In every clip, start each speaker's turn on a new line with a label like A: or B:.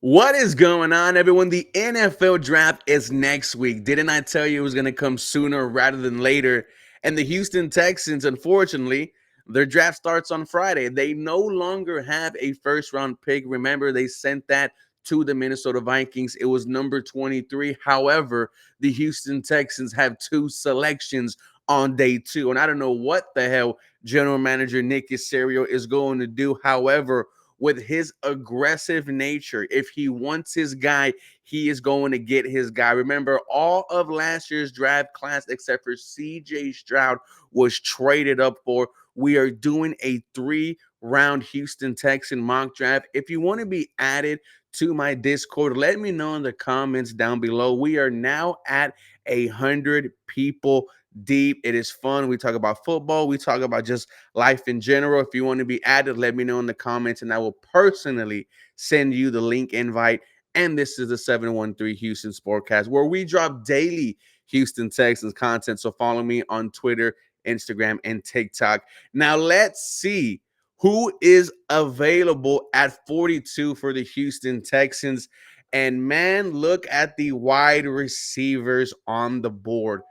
A: What is going on, everyone? The NFL draft is next week. Didn't I tell you it was going to come sooner rather than later? And the Houston Texans, unfortunately, their draft starts on Friday. They no longer have a first round pick. Remember, they sent that to the Minnesota Vikings. It was number 23. However, the Houston Texans have two selections on day two. And I don't know what the hell general manager Nick Caserio is going to do. However, with his aggressive nature, if he wants his guy, he is going to get his guy. Remember, all of last year's draft class, except for CJ Stroud, was traded up for. We are doing a 3-round Houston Texan mock draft. If you want to be added to my Discord, let me know in the comments down below. We are now at 100 people deep. It is fun. We talk about football. We talk about just life in general. If you want to be added, let me know in the comments, and I will personally send you the link invite. And this is the 713 Houston Sportcast, where we drop daily Houston Texans content. So follow me on Twitter, Instagram, and TikTok. Now let's see who is available at 42 for the Houston Texans. And man, look at the wide receivers on the board.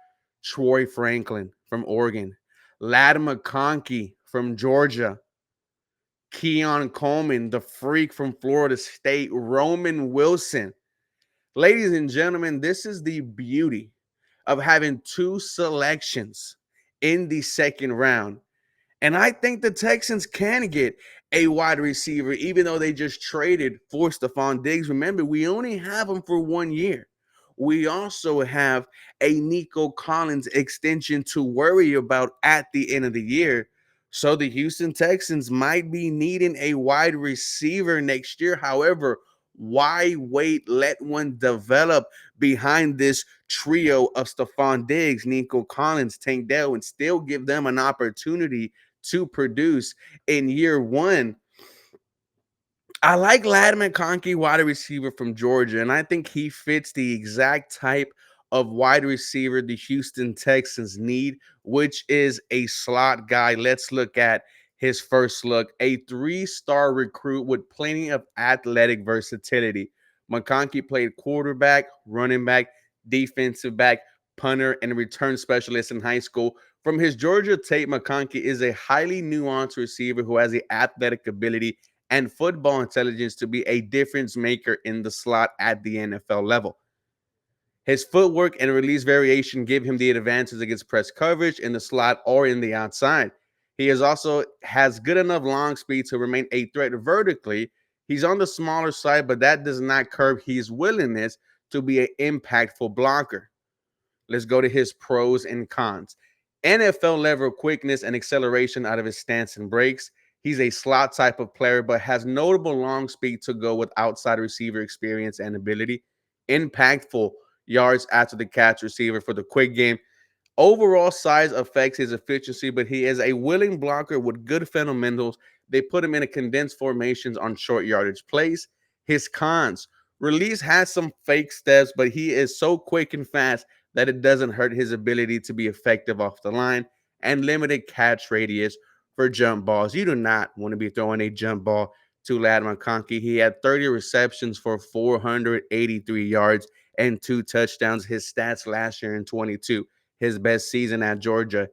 A: Troy Franklin from Oregon, Ladd McConkey from Georgia, Keon Coleman, the freak from Florida State, Roman Wilson. Ladies and gentlemen, this is the beauty of having two selections in the second round. And I think the Texans can get a wide receiver, even though they just traded for Stephon Diggs. Remember, we only have him for 1 year. We also have a Nico Collins extension to worry about at the end of the year. So the Houston Texans might be needing a wide receiver next year. However, why wait? Let one develop behind this trio of Stephon Diggs, Nico Collins, Tank Dell, and still give them an opportunity to produce in year one. I like Ladd McConkey, wide receiver from Georgia, and I think he fits the exact type of wide receiver the Houston Texans need, which is a slot guy. Let's look at his first look. A three-star recruit with plenty of athletic versatility. McConkey played quarterback, running back, defensive back, punter, and return specialist in high school. From his Georgia tape, McConkey is a highly nuanced receiver who has the athletic ability and football intelligence to be a difference maker in the slot at the NFL level. His footwork and release variation give him the advantage against press coverage in the slot or in the outside. He is also has good enough long speed to remain a threat vertically. He's on the smaller side, but that does not curb his willingness to be an impactful blocker. Let's go to his pros and cons. NFL level quickness and acceleration out of his stance and breaks. He's a slot type of player, but has notable long speed to go with outside receiver experience and ability. Impactful yards after the catch receiver for the quick game. Overall size affects his efficiency, but he is a willing blocker with good fundamentals. They put him in a condensed formations on short yardage plays. His cons: release has some fake steps, but he is so quick and fast that it doesn't hurt his ability to be effective off the line, and limited catch radius for jump balls. You do not want to be throwing a jump ball to Ladd McConkey. He had 30 receptions for 483 yards and 2 touchdowns. His stats last year in 22, his best season at Georgia,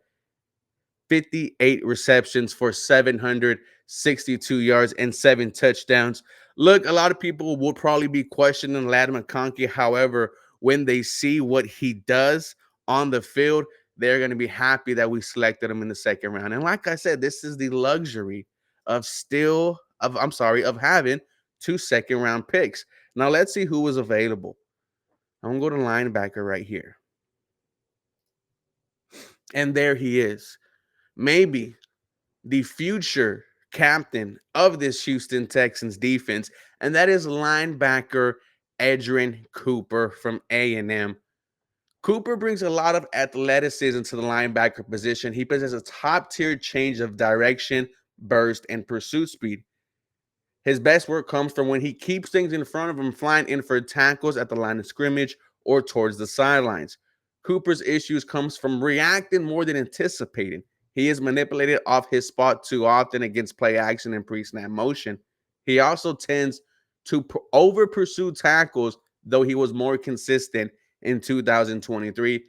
A: 58 receptions for 762 yards and 7 touchdowns. Look, a lot of people will probably be questioning Ladd McConkey. However, when they see what he does on the field, they're going to be happy that we selected him in the second round. And like I said, this is the luxury of having 2 second round picks. Now let's see who was available. I'm going to go to linebacker right here. And there he is. Maybe the future captain of this Houston Texans defense, and that is linebacker Edgerrin Cooper from A&M. Cooper brings a lot of athleticism to the linebacker position. He possesses a top-tier change of direction, burst, and pursuit speed. His best work comes from when he keeps things in front of him, flying in for tackles at the line of scrimmage or towards the sidelines. Cooper's issues comes from reacting more than anticipating. He is manipulated off his spot too often against play action and pre-snap motion. He also tends to over pursue tackles, though he was more consistent in 2023.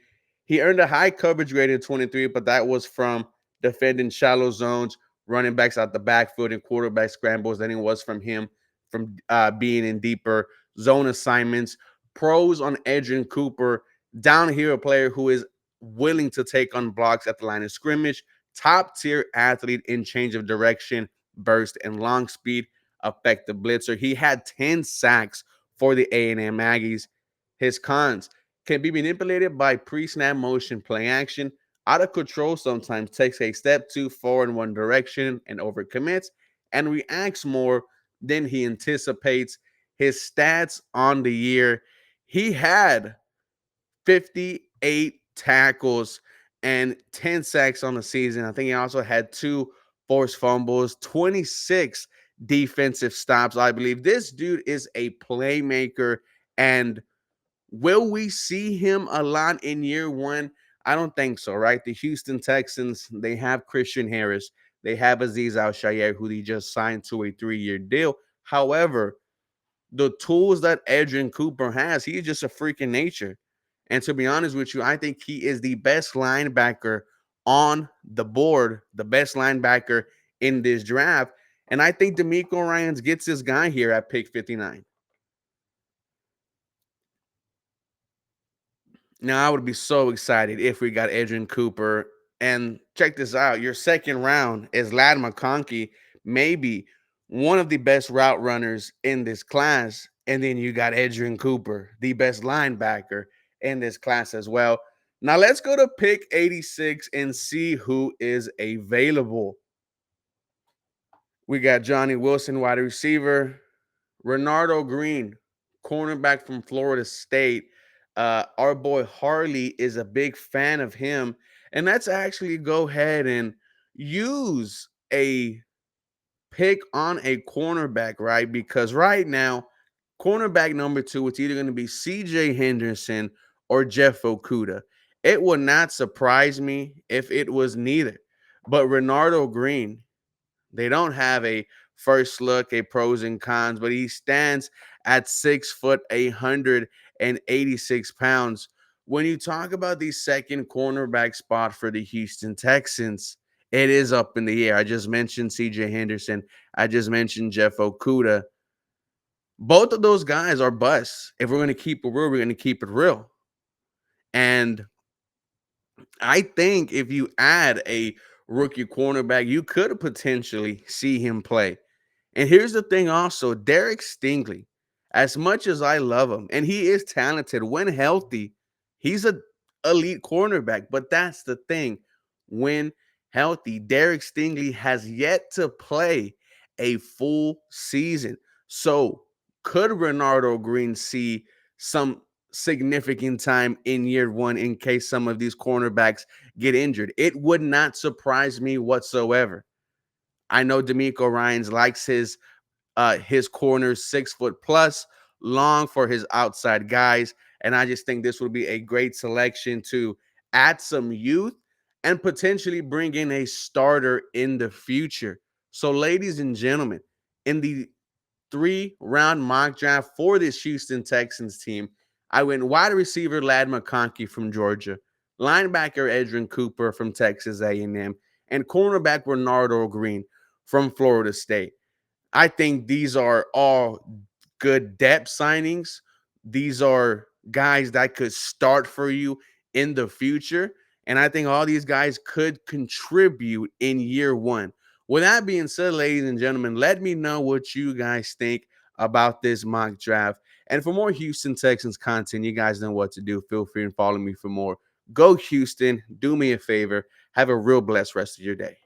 A: He earned a high coverage grade in 23, but that was from defending shallow zones, running backs out the backfield, and quarterback scrambles than it was from him from being in deeper zone assignments. Pros on Edgerrin Cooper, down here, a player who is willing to take on blocks at the line of scrimmage, top tier athlete in change of direction, burst, and long speed, effective blitzer. He had 10 sacks for the A&M Aggies. His cons can be manipulated by pre-snap motion play action, out of control sometimes, takes a step too far in one direction and overcommits, and reacts more than he anticipates. His stats on the year, he had 58 tackles and 10 sacks on the season. I think he also had 2 forced fumbles, 26 defensive stops. I believe this dude is a playmaker. And will we see him a lot in year one? I don't think so, right? The Houston Texans, they have Christian Harris. They have Aziz Al-Shaair, who they just signed to a 3-year deal. However, the tools that Edgerrin Cooper has, he's just a freaking nature. And to be honest with you, I think he is the best linebacker on the board, the best linebacker in this draft. And I think D'Amico Ryans gets this guy here at pick 59. Now, I would be so excited if we got Edgerrin Cooper. And check this out, your second round is Ladd McConkey, maybe one of the best route runners in this class. And then you got Edgerrin Cooper, the best linebacker in this class as well. Now, let's go to pick 86 and see who is available. We got Johnny Wilson, wide receiver. Renardo Green, cornerback from Florida State. Our boy Harley is a big fan of him. And let's actually go ahead and use a pick on a cornerback, right? Because right now, cornerback number 2, it's either going to be CJ Henderson or Jeff Okuda. It would not surprise me if it was neither. But Renardo Green, they don't have a first look, a pros and cons, but he stands at 6 foot, 186 pounds. When you talk about the second cornerback spot for the Houston Texans, it is up in the air. I just mentioned CJ Henderson. I just mentioned Jeff Okuda. Both of those guys are busts. If we're going to keep it real, we're going to keep it real. And I think if you add a rookie cornerback, you could potentially see him play. And here's the thing also, Derek Stingley, as much as I love him, and he is talented when healthy, he's a elite cornerback. But that's the thing. When healthy, Derek Stingley has yet to play a full season. So could Renardo Green see some significant time in year one in case some of these cornerbacks get injured? It would not surprise me whatsoever. I know D'Amico Ryans likes his corners 6 foot plus, long for his outside guys, and I just think this would be a great selection to add some youth and potentially bring in a starter in the future. So, ladies and gentlemen, in the 3-round mock draft for this Houston Texans team, I went wide receiver Ladd McConkey from Georgia, linebacker Edgerrin Cooper from Texas A&M, and cornerback Renardo Green from Florida State. I think these are all good depth signings. These are guys that could start for you in the future. And I think all these guys could contribute in year one. With that being said, ladies and gentlemen, let me know what you guys think about this mock draft. And for more Houston Texans content, you guys know what to do. Feel free and follow me for more. Go Houston. Do me a favor. Have a real blessed rest of your day.